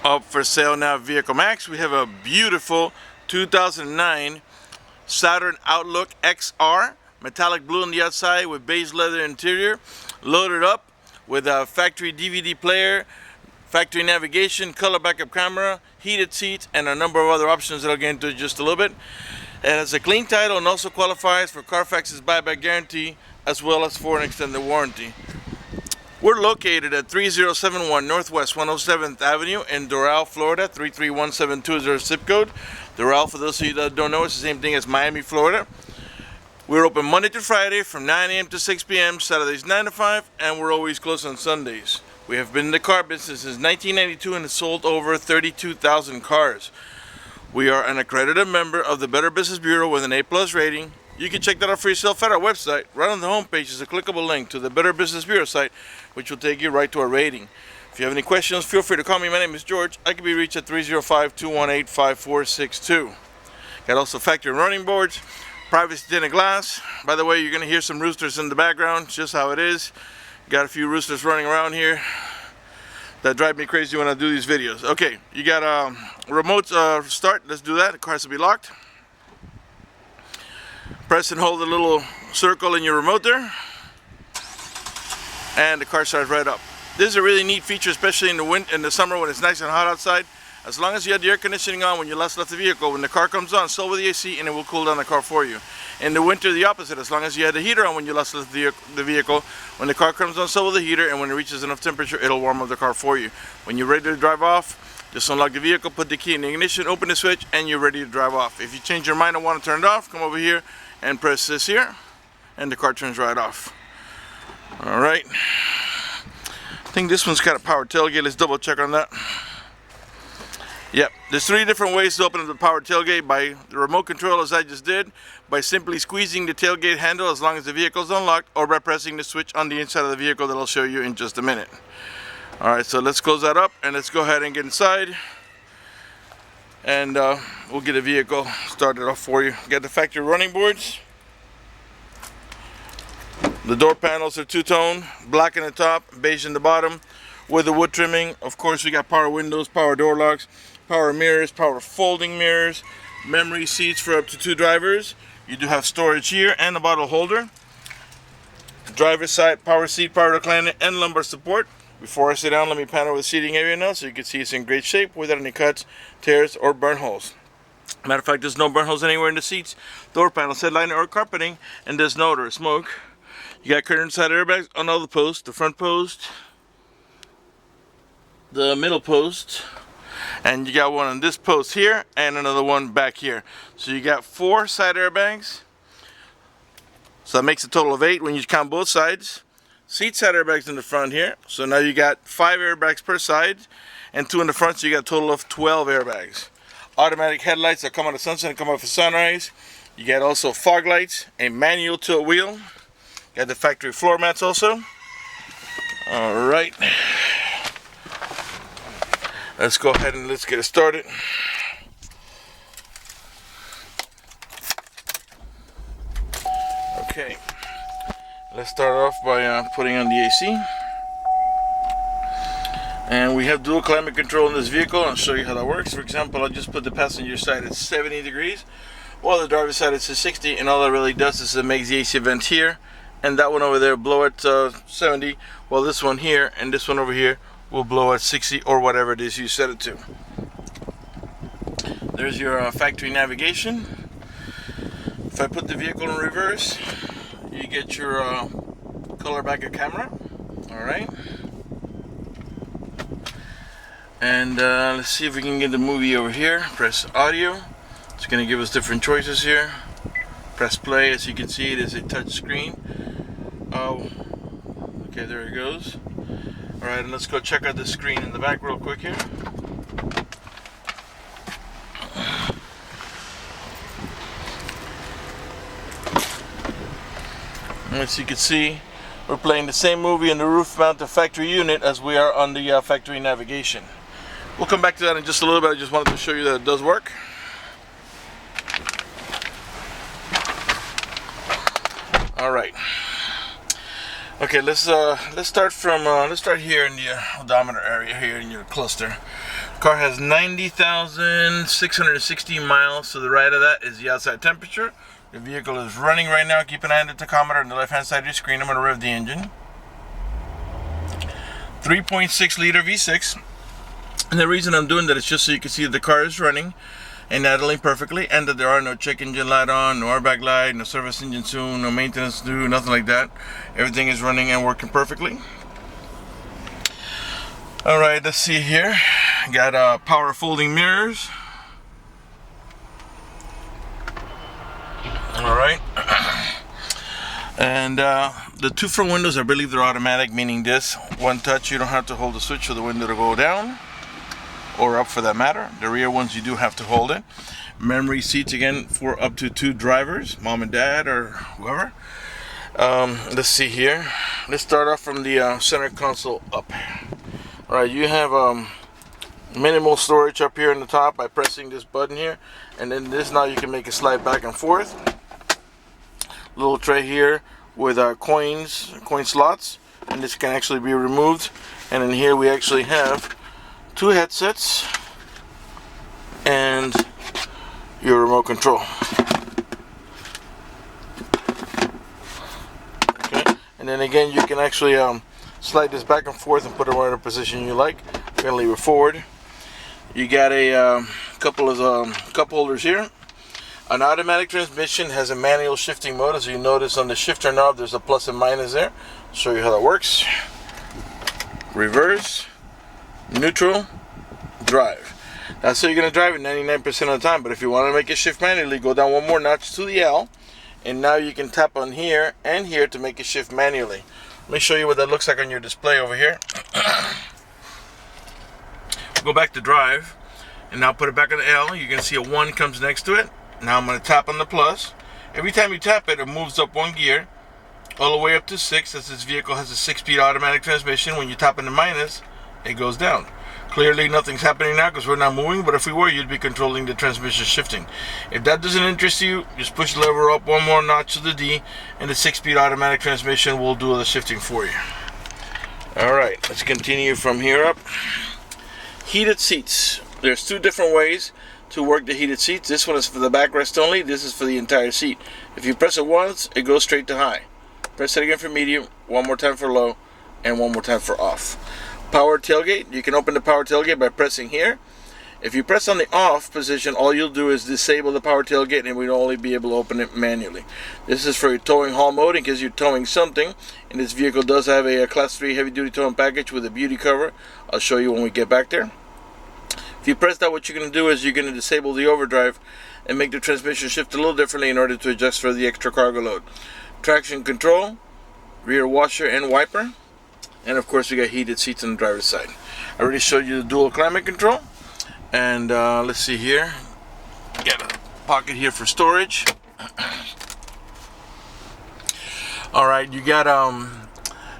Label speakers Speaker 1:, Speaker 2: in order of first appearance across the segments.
Speaker 1: Up for sale now at Vehiclemax, we have a beautiful 2009 Saturn Outlook XR, metallic blue on the outside with beige leather interior, loaded up with a factory DVD player, factory navigation, color backup camera, heated seats, and a number of other options that I'll get into in just a little bit. It has a clean title and also qualifies for Carfax's buyback guarantee as well as for an extended warranty. We're located at 3071 Northwest 107th Avenue in Doral, Florida. 33172 is our zip code. Doral, for those of you that don't know, it's the same thing as Miami, Florida. We're open Monday to Friday from 9 a.m. to 6 p.m., Saturdays 9 to 5, and we're always closed on Sundays. We have been in the car business since 1992 and have sold over 32,000 cars. We are an accredited member of the Better Business Bureau with an A+ rating. You can check that out for yourself at our website. Right on the homepage is a clickable link to the Better Business Bureau site, which will take you right to our rating. If you have any questions, feel free to call me. My name is George. I can be reached at 305-218-5462. Got also factory running boards, privacy tinted glass. By the way, you're going to hear some roosters in the background, just how it is. Got a few roosters running around here that drive me crazy when I do these videos. Okay, you got a remote start. Let's do that. The car has to be locked. Press and hold the little circle in your remote there, and the car starts right up. This is a really neat feature, especially in the summer when it's nice and hot outside. As long as you had the air conditioning on when you last left the vehicle, when the car comes on, still with the AC, and it will cool down the car for you. In the winter, the opposite. As long as you had the heater on when you last left the vehicle, when the car comes on, still with the heater, and when it reaches enough temperature, it'll warm up the car for you. When you're ready to drive off, just unlock the vehicle, put the key in the ignition, open the switch, and you're ready to drive off. If you change your mind and want to turn it off, come over here and press this here, and the car turns right off. Alright, I think this one's got a power tailgate. Let's double check on that. Yep, there's 3 different ways to open up the power tailgate: by the remote control, as I just did, by simply squeezing the tailgate handle as long as the vehicle is unlocked, or by pressing the switch on the inside of the vehicle that I'll show you in just a minute. Alright, so let's close that up and let's go ahead and get inside, and we'll get the vehicle started off for you. Got the factory running boards. The door panels are two-tone, black in the top, beige in the bottom, with the wood trimming. Of course, we got power windows, power door locks, power mirrors, power folding mirrors, memory seats for up to 2 drivers. You do have storage here and a bottle holder. Driver's side power seat, power recliner, and lumbar support. Before I sit down, let me pan over the seating area now so you can see it's in great shape without any cuts, tears, or burn holes. Matter of fact, there's no burn holes anywhere in the seats, door panels, headliner, or carpeting, and there's no odor of smoke. You got curtain side airbags on all the posts: the front post, the middle post, and you got one on this post here and another one back here. So you got 4 side airbags. So that makes a total of 8 when you count both sides. Seat side airbags in the front here. So now you got 5 airbags per side and 2 in the front, so you got a total of 12 airbags. Automatic headlights that come on the sunset and come off at sunrise. You got also fog lights, a manual tilt wheel. Got the factory floor mats also. Alright. Let's go ahead and let's get it started. Okay. Let's start off by putting on the AC. And we have dual climate control in this vehicle. I'll show you how that works. For example, I'll just put the passenger side at 70 degrees while the driver's side is at 60, and all that really does is it makes the AC vent here and that one over there blow at 70, while this one here and this one over here will blow at 60 or whatever it is you set it to. There's your factory navigation. If I put the vehicle in reverse, you get your color backup camera. Alright. And let's see if we can get the movie over here. Press audio. It's going to give us different choices here. Press play. As you can see, it is a touch screen. Oh, okay, there it goes. Alright, and let's go check out the screen in the back real quick here. As you can see, we're playing the same movie in the roof mounted factory unit as we are on the factory navigation. We'll come back to that in just a little bit. I just wanted to show you that it does work. Alright. Okay, let's start here in the odometer area here in your cluster. Car has 90,660 miles. To the right of that is the outside temperature. The vehicle is running right now. Keep an eye on the tachometer on the left hand side of your screen. I'm going to rev the engine. 3.6 liter V6. And the reason I'm doing that is just so you can see that the car is running and idling perfectly, and that there are no check engine light on, no airbag light, no service engine soon, no maintenance due, nothing like that. Everything is running and working perfectly. Alright, let's see here. Got power folding mirrors. Alright. And the two front windows, I believe they're automatic, meaning this one touch, you don't have to hold the switch for the window to go down or up for that matter. The rear ones you do have to hold it. Memory seats again for up to 2 drivers, mom and dad or whoever. Let's see here. Let's start off from the center console up. Alright, you have minimal storage up here in the top by pressing this button here, and then this, now you can make it slide back and forth. Little tray here with coin slots, and this can actually be removed. And in here we actually have 2 headsets and your remote control. Okay, and then again you can actually slide this back and forth and put it in whatever position you like. We're gonna leave it forward. You got a couple of cup holders here. An automatic transmission has a manual shifting mode. As you notice on the shifter knob, there's a plus and minus there. I'll show you how that works. Reverse, neutral, drive. That's how you're going to drive it 99% of the time. But if you want to make it shift manually, go down one more notch to the L. And now you can tap on here and here to make it shift manually. Let me show you what that looks like on your display over here. Go back to drive. And now put it back on the L. You can see a 1 comes next to it. Now I'm going to tap on the plus. Every time you tap it, it moves up 1 gear all the way up to 6, as this vehicle has a 6-speed automatic transmission. When you tap on the minus, it goes down. Clearly nothing's happening now because we're not moving, but if we were, you'd be controlling the transmission shifting. If that doesn't interest you, just push the lever up 1 more notch to the D, and the 6-speed automatic transmission will do the shifting for you. Alright, let's continue from here up. Heated seats. There's 2 different ways to work the heated seats. This one is for the backrest only. This is for the entire seat. If you press it once, it goes straight to high. Press it again for medium, 1 more time for low, and 1 more time for off. Power tailgate. You can open the power tailgate by pressing here. If you press on the off position, all you'll do is disable the power tailgate, and we'll only be able to open it manually. This is for your towing haul mode in case you're towing something. And this vehicle does have a class 3 heavy duty towing package with a beauty cover. I'll show you when we get back there. If you press that, what you're going to do is you're going to disable the overdrive and make the transmission shift a little differently in order to adjust for the extra cargo load. Traction control, rear washer and wiper, and of course we got heated seats on the driver's side. I already showed you the dual climate control, and let's see here. Got a pocket here for storage. Alright, you got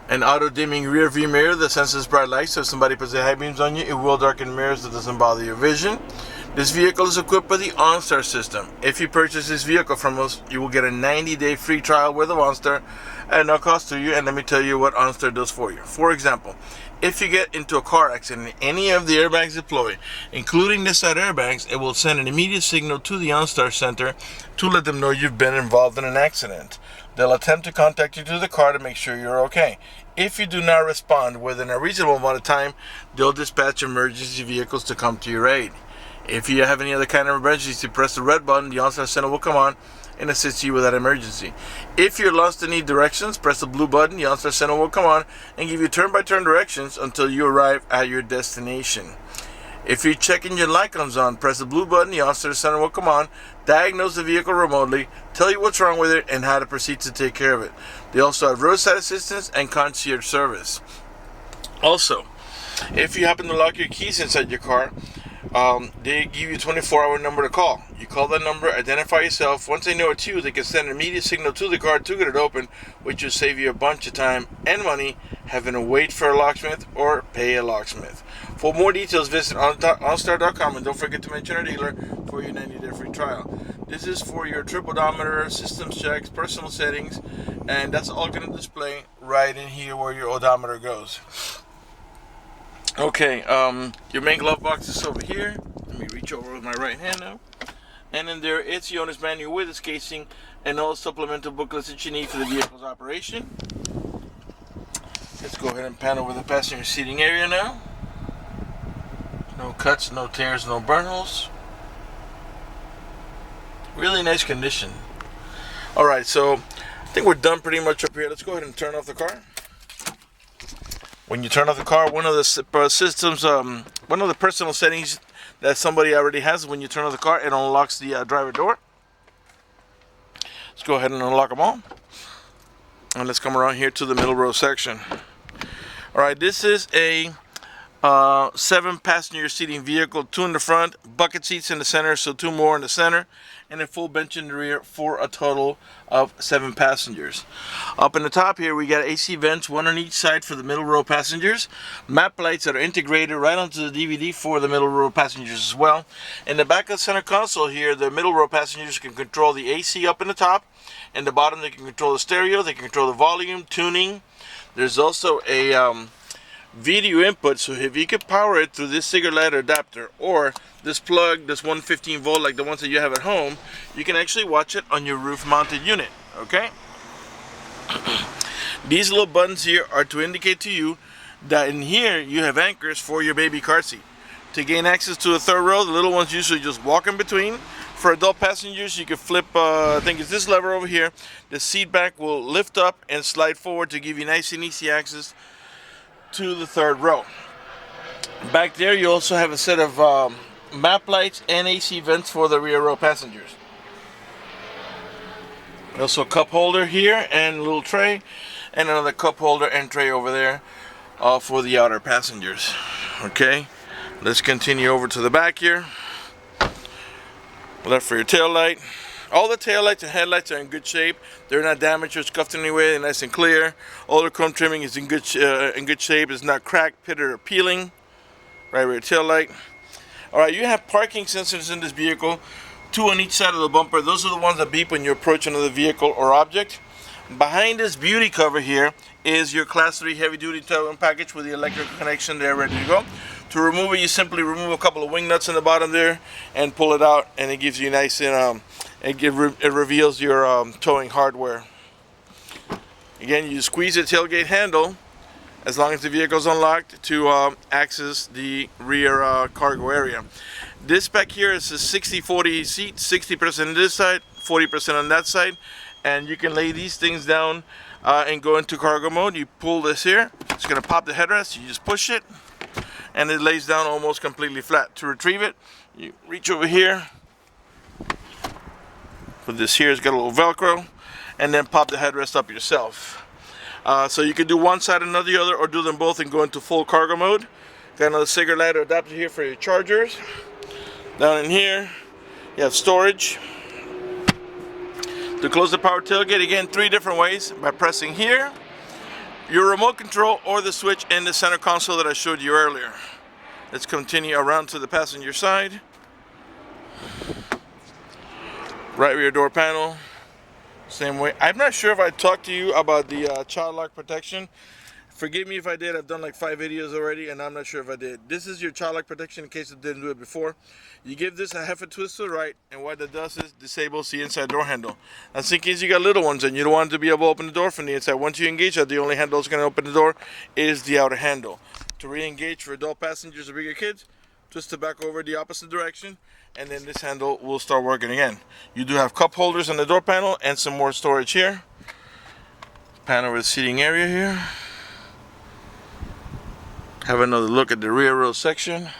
Speaker 1: an auto dimming rear view mirror that senses bright lights, so if somebody puts their high beams on you, it will darken mirrors that doesn't bother your vision. This vehicle is equipped with the OnStar system. If you purchase this vehicle from us, you will get a 90-day free trial with OnStar at no cost to you, and let me tell you what OnStar does for you. For example, if you get into a car accident and any of the airbags deploy, including the side airbags, it will send an immediate signal to the OnStar center to let them know you've been involved in an accident. They'll attempt to contact you through the car to make sure you're okay. If you do not respond within a reasonable amount of time, they'll dispatch emergency vehicles to come to your aid. If you have any other kind of emergency, press the red button, the OnStar center will come on and assist you with that emergency. If you're lost and need directions, press the blue button, the OnStar center will come on and give you turn-by-turn directions until you arrive at your destination. If your check engine light comes on, press the blue button, the OnStar center will come on, diagnose the vehicle remotely, tell you what's wrong with it, and how to proceed to take care of it. They also have roadside assistance and concierge service. Also, if you happen to lock your keys inside your car, they give you a 24-hour number to call. You call that number, identify yourself. Once they know it's you, they can send an immediate signal to the car to get it open, which will save you a bunch of time and money having to wait for a locksmith or pay a locksmith. For more details, visit OnStar.com, and don't forget to mention our dealer for your 90-day free trial. This is for your trip odometer, systems checks, personal settings, and that's all going to display right in here where your odometer goes. Okay, your main glove box is over here. Let me reach over with my right hand now. And in there, it's the owner's manual with its casing and all supplemental booklets that you need for the vehicle's operation. Let's go ahead and pan over the passenger seating area now. No cuts, no tears, no burn holes. Really nice condition. Alright, so I think we're done pretty much up here. Let's go ahead and turn off the car. When you turn off the car, one of the systems, one of the personal settings that somebody already has, when you turn off the car, it unlocks the driver door. Let's go ahead and unlock them all. And let's come around here to the middle row section. Alright, this is a 7-passenger seating vehicle, 2 in the front, bucket seats in the center, so 2 more in the center, and a full bench in the rear for a total of 7 passengers. Up in the top here, we got AC vents, 1 on each side for the middle row passengers. Map lights that are integrated right onto the DVD for the middle row passengers as well. In the back of the center console here, the middle row passengers can control the AC up in the top. In the bottom, they can control the stereo, they can control the volume, tuning. There's also a video input, so if you could power it through this cigarette lighter adapter or this plug, this 115 volt like the ones that you have at home, you can actually watch it on your roof mounted unit. Okay. These little buttons here are to indicate to you that in here you have anchors for your baby car seat. To gain access to the third row, the little ones usually just walk in between. For adult passengers, you can flip, I think it's this lever over here. The seat back will lift up and slide forward to give you nice and easy access to the third row. Back there, you also have a set of map lights and AC vents for the rear row passengers. Also a cup holder here and a little tray, and another cup holder and tray over there for the outer passengers. Okay, let's continue over to the back here. Left for your tail light. All the tail lights and headlights are in good shape. They're not damaged or scuffed in any way. They're nice and clear. All the chrome trimming is in good shape. It's not cracked, pitted, or peeling. Right rear tail light. All right, you have parking sensors in this vehicle, 2 on each side of the bumper. Those are the ones that beep when you approach another vehicle or object. Behind this beauty cover here is your Class 3 heavy-duty towing package with the electrical connection there ready to go. To remove it, you simply remove a couple of wing nuts in the bottom there and pull it out, and it gives you nice and it reveals your towing hardware. Again, you squeeze the tailgate handle as long as the vehicle is unlocked to access the rear cargo area. This back here is a 60-40 seat, 60% on this side, 40% on that side, and you can lay these things down and go into cargo mode. You pull this here, it's going to pop the headrest, you just push it, and it lays down almost completely flat. To retrieve it, you reach over here. But this here has got a little Velcro, and then pop the headrest up yourself. So you can do one side and the other, or do them both and go into full cargo mode. Got another cigarette lighter adapter here for your chargers. Down in here, you have storage. To close the power tailgate, again, 3 different ways. By pressing here, your remote control, or the switch in the center console that I showed you earlier. Let's continue around to the passenger side. Right rear door panel, same way. I'm not sure if I talked to you about the child lock protection. Forgive me if I did. I've done like 5 videos already, and I'm not sure if I did. This is your child lock protection in case I didn't do it before. You give this a half a twist to the right, and what that does is disables the inside door handle. That's in case you got little ones and you don't want them to be able to open the door from the inside. Once you engage that, the only handle that's going to open the door is the outer handle. To re-engage for adult passengers or bigger kids, twist it back over the opposite direction, and then this handle will start working again. You do have cup holders on the door panel and some more storage here. Pan over the seating area here. Have another look at the rear row section. A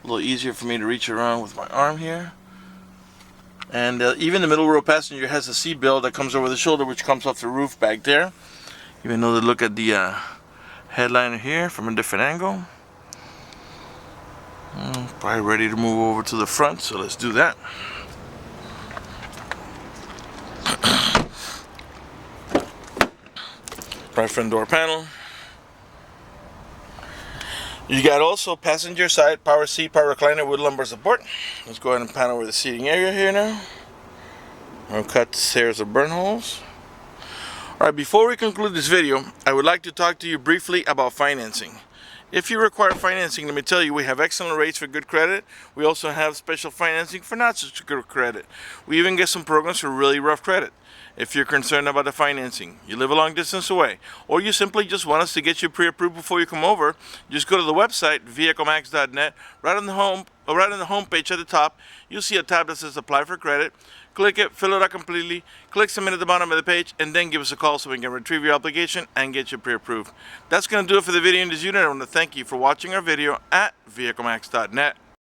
Speaker 1: little easier for me to reach around with my arm here. And even the middle row passenger has a seat belt that comes over the shoulder, which comes off the roof back there. Even another look at the headliner here from a different angle. Probably ready to move over to the front, so let's do that. Right front door panel. You got also passenger side power seat, power recliner with lumbar support. Let's go ahead and pan over the seating area here now. I'll cut series of burn holes. Alright, before we conclude this video, I would like to talk to you briefly about financing. If you require financing, let me tell you, we have excellent rates for good credit. We also have special financing for not such good credit. We even get some programs for really rough credit. If you're concerned about the financing, you live a long distance away, or you simply just want us to get you pre-approved before you come over, just go to the website vehiclemax.net. Right on the home page at the top, you'll see a tab that says Apply for Credit. Click it, fill it out completely, click Submit at the bottom of the page, and then give us a call so we can retrieve your application and get you pre-approved. That's going to do it for the video in this unit. I want to thank you for watching our video at vehiclemax.net.